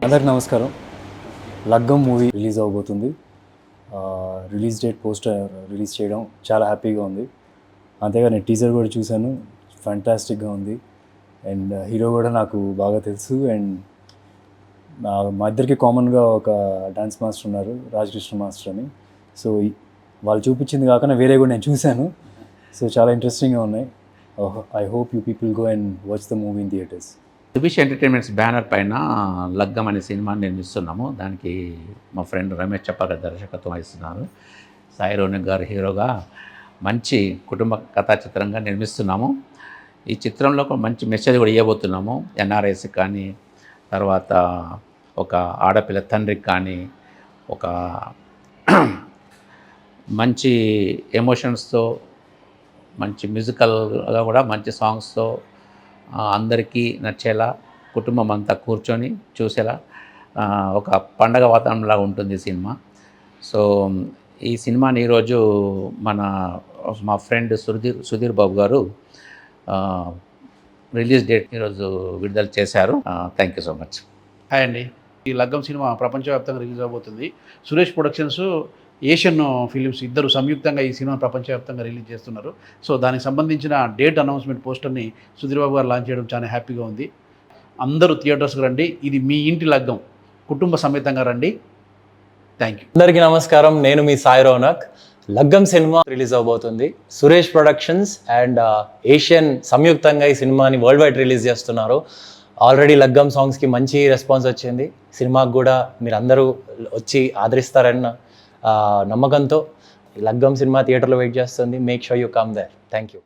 అందరికి నమస్కారం. Laggam movie release అవబోతుంది. రిలీజ్ డేట్ పోస్టర్ రిలీజ్ చేయడం చాలా హ్యాపీగా ఉంది. అంతేగా నేను టీజర్ కూడా చూశాను, ఫ్యాంటాస్టిక్గా ఉంది. అండ్ హీరో కూడా నాకు బాగా తెలుసు. అండ్ మా ఇద్దరికి కామన్గా ఒక డాన్స్ మాస్టర్ ఉన్నారు, రాజకృష్ణ మాస్టర్ అని. సో వాళ్ళు చూపించింది కాకుండా వేరే కూడా నేను చూశాను. సో చాలా ఇంట్రెస్టింగ్గా ఉన్నాయి. I hope you people go and watch the movie in theatres. Subhish entertainments banner పైన లగ్గం అనే సినిమాని నిర్మిస్తున్నాము. దానికి మా ఫ్రెండ్ రమేష్ చప్పాగారు దర్శకత్వం వహిస్తున్నారు. సాయి రోనక్ గారు హీరోగా మంచి కుటుంబ కథా చిత్రంగా నిర్మిస్తున్నాము. ఈ చిత్రంలో ఒక మంచి మెసేజ్ కూడా ఇవ్వబోతున్నాము. ఎన్ఆర్ఐస్కి కానీ, తర్వాత ఒక ఆడపిల్ల తండ్రికి కానీ, ఒక మంచి ఎమోషన్స్తో, మంచి మ్యూజికల్గా కూడా మంచి సాంగ్స్తో అందరికీ నచ్చేలా, కుటుంబం అంతా కూర్చొని చూసేలా ఒక పండగ వాతావరణంలాగా ఉంటుంది ఈ సినిమా. సో ఈ సినిమాని ఈరోజు మా ఫ్రెండ్ సుధీర్ బాబు గారు రిలీజ్ డేట్ ఈరోజు విడుదల చేశారు. Thank you so much. Hi అండి. ఈ లగ్గం సినిమా ప్రపంచవ్యాప్తంగా రిలీజ్ అవబోతుంది. సురేష్ ప్రొడక్షన్స్, ఏషియన్ ఫిలిమ్స్ ఇద్దరు సంయుక్తంగా ఈ సినిమా ప్రపంచవ్యాప్తంగా రిలీజ్ చేస్తున్నారు. సో దానికి సంబంధించిన డేట్ అనౌన్స్మెంట్ పోస్టర్ని సుధీర్ బాబు గారు లాంచ్ చేయడం చాలా హ్యాపీగా ఉంది. అందరూ థియేటర్స్కి రండి. ఇది మీ ఇంటి లగ్గం, కుటుంబ సమేతంగా రండి. Thank you. అందరికీ నమస్కారం. నేను మీ సాయి రోనక్. లగ్గం సినిమా రిలీజ్ అవబోతుంది. సురేష్ ప్రొడక్షన్స్ అండ్ ఏషియన్ సంయుక్తంగా ఈ సినిమాని వరల్డ్ వైడ్ రిలీజ్ చేస్తున్నారు. ఆల్రెడీ లగ్గం సాంగ్స్కి మంచి రెస్పాన్స్ వచ్చింది. సినిమాకి కూడా మీరు అందరూ వచ్చి ఆదరిస్తారన్న నమ్మకంతో లగ్గం సినిమా థియేటర్లో వెయిట్ చేస్తుంది. Make sure you come there. Thank you.